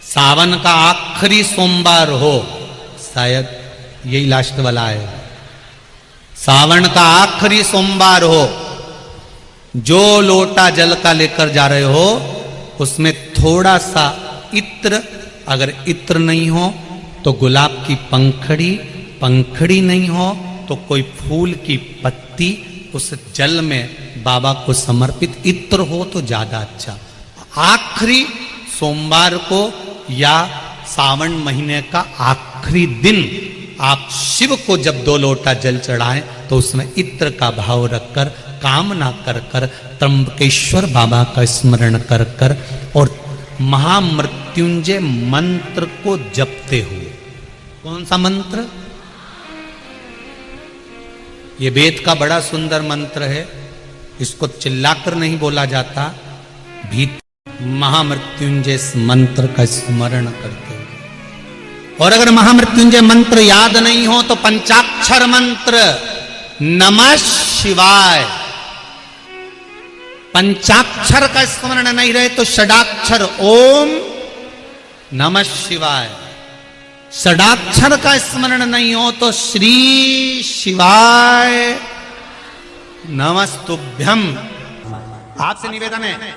सावन का आखिरी सोमवार हो, शायद यही लास्ट वाला है, सावन का आखिरी सोमवार हो, जो लोटा जल का लेकर जा रहे हो उसमें थोड़ा सा इत्र, अगर इत्र नहीं हो तो गुलाब की पंखड़ी, पंखड़ी नहीं हो तो कोई फूल की पत्ती उस जल में बाबा को समर्पित, इत्र हो तो ज्यादा अच्छा। आखिरी सोमवार को या सावन महीने का आखिरी दिन आप शिव को जब 2 लोटा जल चढ़ाएं तो उसमें इत्र का भाव रखकर, कामना कर कर, त्र्यंबकेश्वर बाबा का स्मरण कर कर और महामृत्युंजय मंत्र को जपते हुए। कौन सा मंत्र? ये वेद का बड़ा सुंदर मंत्र है, इसको चिल्लाकर नहीं बोला जाता, भीतर महामृत्युंजय मंत्र का स्मरण करते हुए। और अगर महामृत्युंजय मंत्र याद नहीं हो तो पंचाक्षर मंत्र नमः शिवाय, पंचाक्षर का स्मरण नहीं रहे तो षडाक्षर ओम नमः शिवाय, षडाक्षर का स्मरण नहीं हो तो श्री शिवाय नमस्तुभ्यम। आपसे निवेदन है,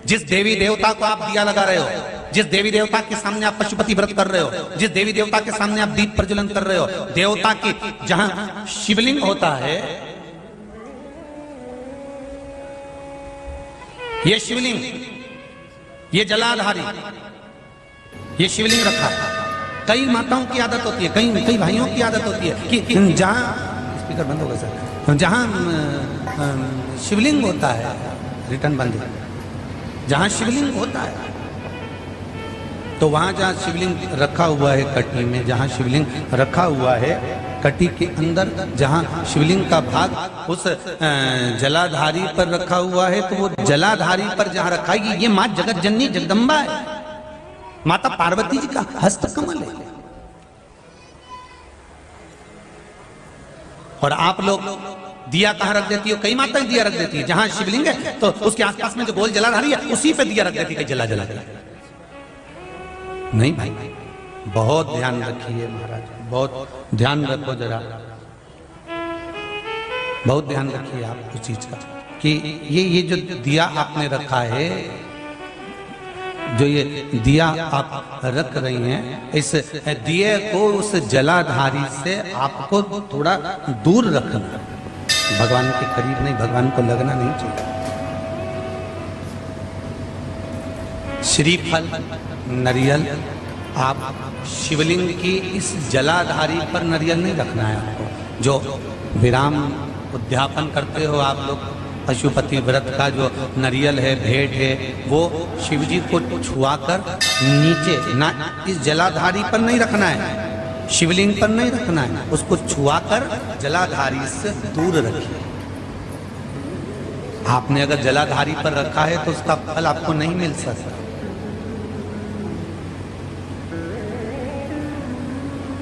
जिस देवी देवता को आप दिया लगा रहे हो, जिस देवी देवता के सामने आप पशुपति व्रत कर रहे हो, जिस देवी देवता के सामने आप दीप प्रज्वलन कर रहे हो, देवता की जहां शिवलिंग होता है, ये शिवलिंग, ये जलाधारी, ये शिवलिंग रखा। कई माताओं की आदत होती है, कई भाइयों की आदत होती है कि जहां, स्पीकर बंद होगा सर, जहां शिवलिंग होता है, रिटर्न बंद है, जहां शिवलिंग होता है तो वहां जहां शिवलिंग रखा हुआ है कटी में, जहां शिवलिंग रखा हुआ है कटी के अंदर, जहां शिवलिंग का भाग उस जलाधारी पर रखा हुआ है, तो वो जलाधारी पर जहां रखा है, ये मां जगत जननी जगदम्बा है, माता पार्वती जी का हस्त कमल है। और आप लोग दिया कहां रख देती हो? कई माताएं दिया रख देती है, जहां शिवलिंग है तो उसके आसपास में जो गोल जलाधारी है उसी पे दिया रख देती है, जला जला जला। नहीं भाई, बहुत ध्यान रखिए महाराज, बहुत ध्यान रखो जरा, बहुत ध्यान रखिए आप उस चीज का कि ये जो दिया आपने रखा है, जो ये दिया आप रख रही हैं, इस दिए को उस जलाधारी से आपको थोड़ा दूर रखना, भगवान के करीब नहीं, भगवान को लगना नहीं चाहिए। श्रीफल, नरियल, आप शिवलिंग की इस जलाधारी पर नरियल नहीं रखना है आपको। जो विराम उद्यापन करते हो आप लोग, पशुपति व्रत का जो नरियल है, भेंट है, वो शिवजी को छुआकर नीचे ना, इस जलाधारी पर नहीं रखना है, शिवलिंग पर नहीं रखना है, उसको छुआकर जलाधारी से दूर रखिए। आपने अगर जलाधारी पर रखा है तो उसका फल आपको नहीं मिल सकता,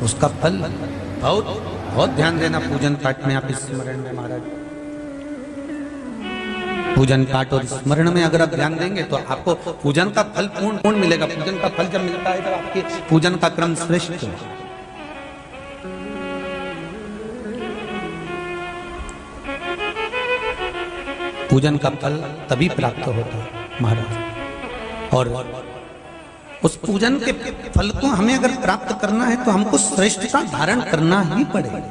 उसका फल बहुत बहुत ध्यान देना। पूजन पाठ में आप स्मरण में महाराज, पूजन पाठ और स्मरण में अगर आप ध्यान देंगे तो आपको पूजन का फल पूर्ण मिलेगा। पूजन का फल जब मिलता है तो आपके पूजन का क्रम श्रेष्ठ है। पूजन का फल तभी प्राप्त होता है महाराज, और उस पूजन के फल को हमें अगर प्राप्त करना है तो हमको श्रेष्ठता धारण करना ही पड़ेगा,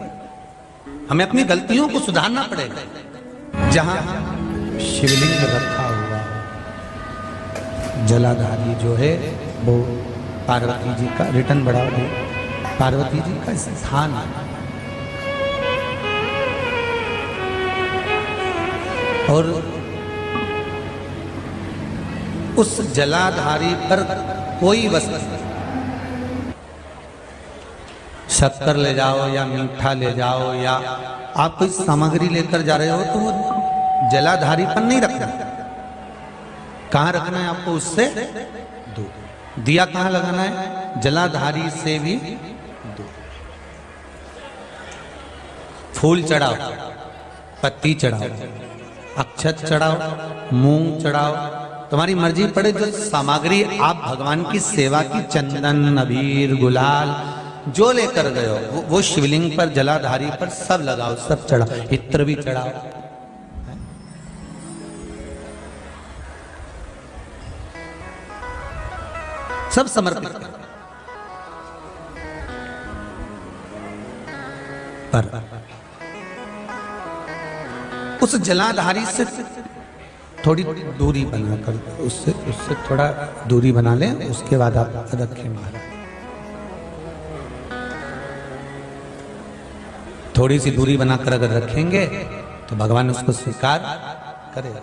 हमें अपनी गलतियों को सुधारना पड़ेगा। जहां शिवलिंग रखा हुआ जलाधारी जो है वो पार्वती जी का, रिटर्न बढ़ाओ, पार्वती जी का स्थान है, और उस जलाधारी पर कोई वस्तु, शक्कर ले जाओ या मीठा ले जाओ या आप कोई सामग्री लेकर जा रहे हो तो वो जलाधारी पर नहीं रखना। कहां रखना है आपको? उससे दूर। दिया कहां लगाना है? जलाधारी से भी दूर। फूल चढ़ाओ, पत्ती चढ़ाओ, अक्षत चढ़ाओ, मूंग चढ़ाओ, तुम्हारी मर्जी पड़े जो सामग्री आप भगवान की सेवा की, चंदन, अबीर, गुलाल जो लेकर गए हो वो शिवलिंग पर, जलाधारी पर सब लगाओ, सब चढ़ाओ, इत्र भी चढ़ाओ। सब समर्पित करो। पर उस जलाधारी से थोड़ी दूरी बनाकर, उससे थोड़ा दूरी बना लें, उसके बाद आप रखें महाराज। थोड़ी सी दूरी बनाकर अगर रखेंगे तो भगवान उसको स्वीकार करेगा।